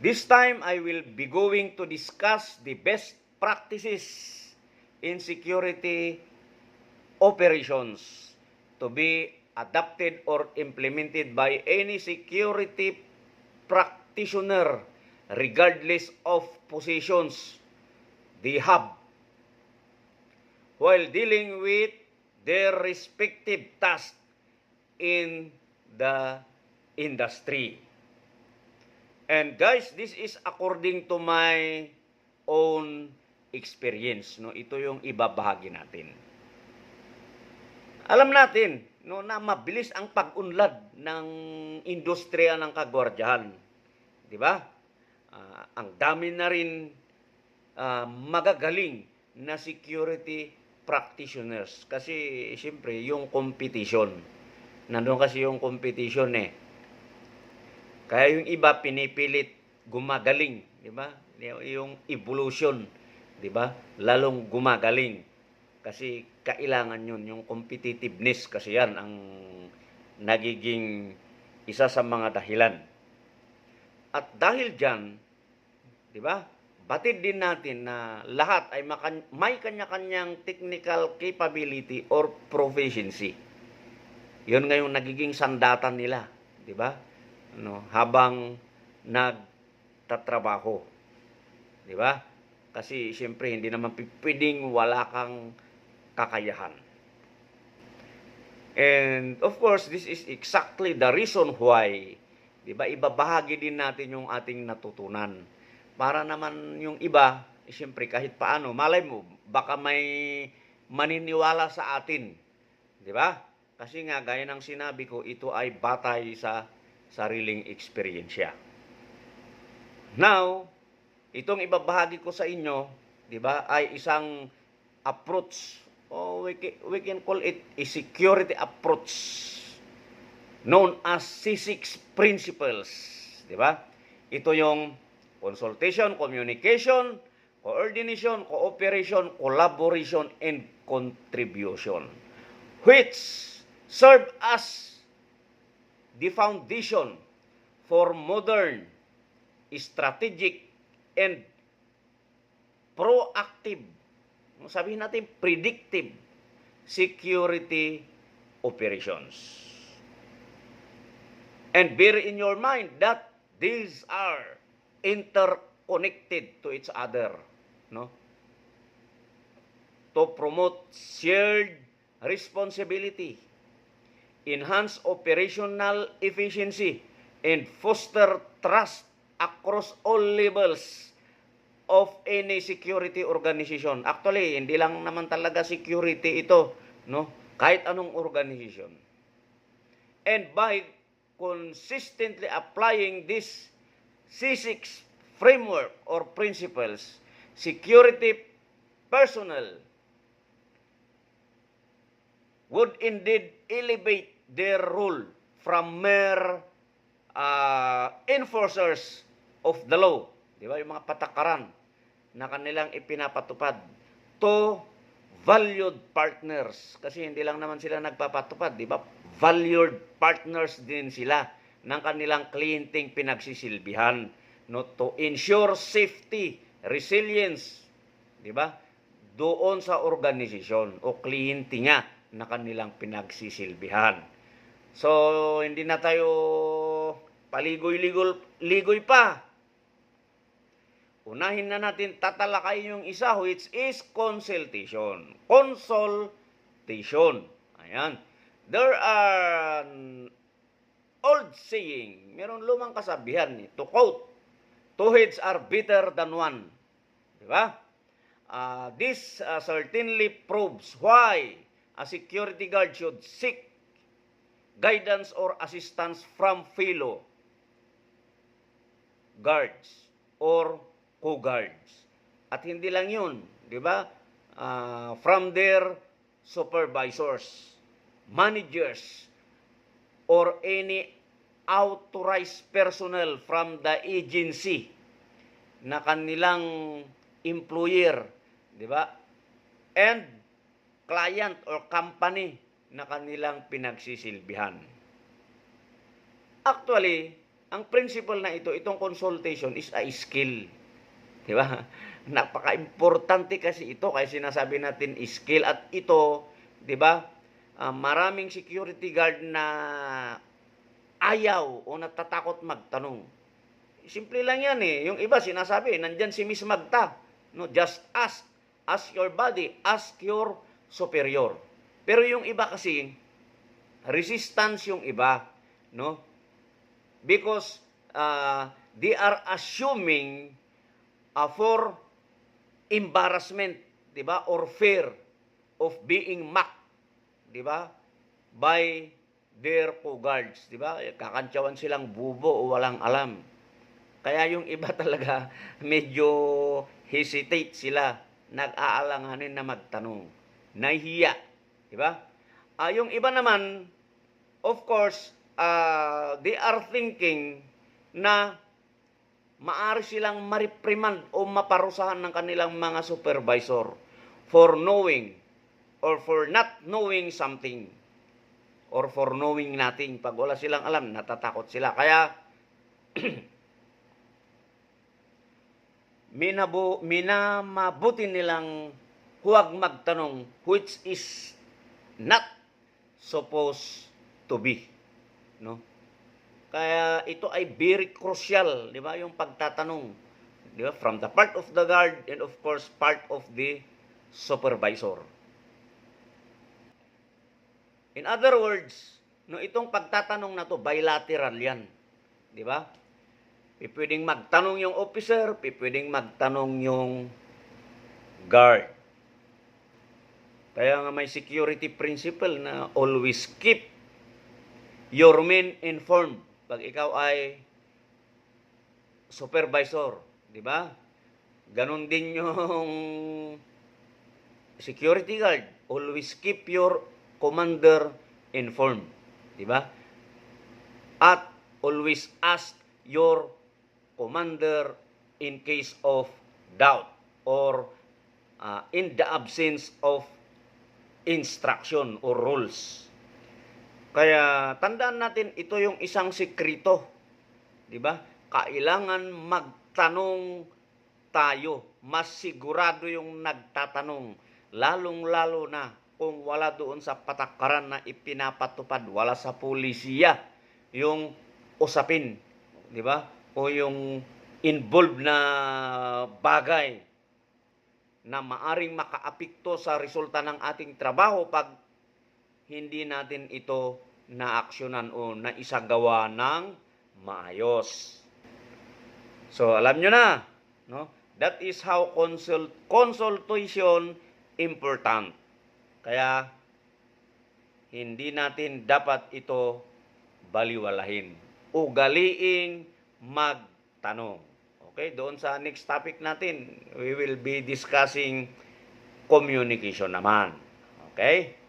This time, I will be going to discuss the best practices in security operations to be adopted or implemented by any security practitioner regardless of positions they have while dealing with their respective tasks in the industry. And guys, this is according to my own experience, no? Ito yung ibabahagi natin. Alam natin, no, na mabilis ang pag-unlad ng industriya ng kagwardyahan. 'Di ba? Ang dami na rin magagaling na security practitioners kasi siyempre yung competition. Nandoon kasi yung competition eh. Kaya yung iba pinipilit gumagaling, 'di ba? Yung evolution, 'di ba? Lalong gumagaling. Kasi kailangan yun, yung competitiveness kasi yan ang nagiging isa sa mga dahilan. At dahil dyan, di ba, batid din natin na lahat ay may kanya-kanyang technical capability or proficiency. Yun ngayong nagiging sandatan nila, di ba? Habang nagtatrabaho. Di ba? Kasi siyempre hindi naman pwedeng wala kang kakayahan. And of course, this is exactly the reason why, 'di ba, ibabahagi din natin yung ating natutunan. Para naman yung iba, siyempre kahit paano, malay mo, baka may maniniwala sa atin. 'Di ba? Kasi nga, gaya ng sinabi ko, ito ay batay sa sariling eksperyensya. Now, itong ibabahagi ko sa inyo, 'di ba, ay isang approach, we can call it a security approach known as C6 principles, di ba? Ito yung consultation, communication, coordination, cooperation, collaboration, and contribution, which serve as the foundation for modern, strategic, and proactive, sabihin natin predictive security operations. And bear in your mind that these are interconnected to each other, no? To promote shared responsibility, enhance operational efficiency, and foster trust across all levels of any security organization. Actually, hindi lang naman talaga security ito, no? Kahit anong organization. And by consistently applying this C6 framework or principles, security personnel would indeed elevate their role from mere enforcers of the law, di ba, yung mga patakaran na kanilang ipinapatupad, to valued partners. Kasi hindi lang naman sila nagpapatupad, di ba? Valued partners din sila ng kanilang kliyenteng pinagsisilbihan, no? To ensure safety, resilience, di ba, doon sa organisasyon o kliyente niya na kanilang pinagsisilbihan. So, hindi na tayo paligoy-ligoy pa. Unahin na natin tatalakay yung isa, which is consultation. Consultation. Ayan. There are an old saying, meron lumang kasabihan, to quote, two heads are better than one. Diba? This certainly proves why a security guard should seek guidance or assistance from fellow guards or co-guards. At hindi lang yun, di ba? From their supervisors, managers, or any authorized personnel from the agency na kanilang employer, di ba? And client or company na kanilang pinagsisilbihan. Actually, ang principle na ito, itong consultation is a skill. Di ba? Napaka-importante kasi ito, kaya sinasabi natin skill. At ito, di ba, maraming security guard na ayaw o natatakot magtanong. Simple lang yan eh. Yung iba sinasabi, nandyan si Miss Magta. No, just ask. Ask your body. Ask your superior. Pero yung iba kasi, resistance yung iba. No? Because they are assuming for embarrassment, 'di ba? Or fear of being mocked, 'di ba? By their co-guards, 'di ba? Kakantsawan silang bubo o walang alam. Kaya yung iba talaga medyo hesitate sila, nag-aalanganin na magtanong. Nahihiya, 'di ba? Yung iba naman, of course, they are thinking na maari silang mareprimand o maparusahan ng kanilang mga supervisor for knowing or for not knowing something or for knowing nothing. Pag wala silang alam, natatakot sila. Kaya minamabuti nilang huwag magtanong which is not supposed to be, no? Kaya ito ay very crucial, di ba? Yung pagtatanong, di ba? From the part of the guard and of course part of the supervisor. In other words, no, itong pagtatanong na to bilateral yan, di ba? Pwedeng magtanong yung officer, pwedeng magtanong yung guard. Kaya nga may security principle na always keep your men informed. Pag ikaw ay supervisor, di ba? Ganon din yung security guard. Always keep your commander informed, di ba? At always ask your commander in case of doubt or in the absence of instruction or rules. Kaya tandaan natin, ito yung isang sikreto, di ba? Kailangan magtanong tayo. Mas sigurado yung nagtatanong, lalong-lalo na kung wala doon sa patakaran na ipinapatupad, wala sa pulisiya yung usapin, di ba? O yung involved na bagay na maaring makaapekto sa resulta ng ating trabaho pag hindi natin ito na-aksyonan o naisagawa ng maayos. So, alam nyo na, no? That is how consultation important. Kaya, hindi natin dapat ito baliwalahin. Ugaliing magtanong. Okay? Doon sa next topic natin, we will be discussing communication naman. Okay?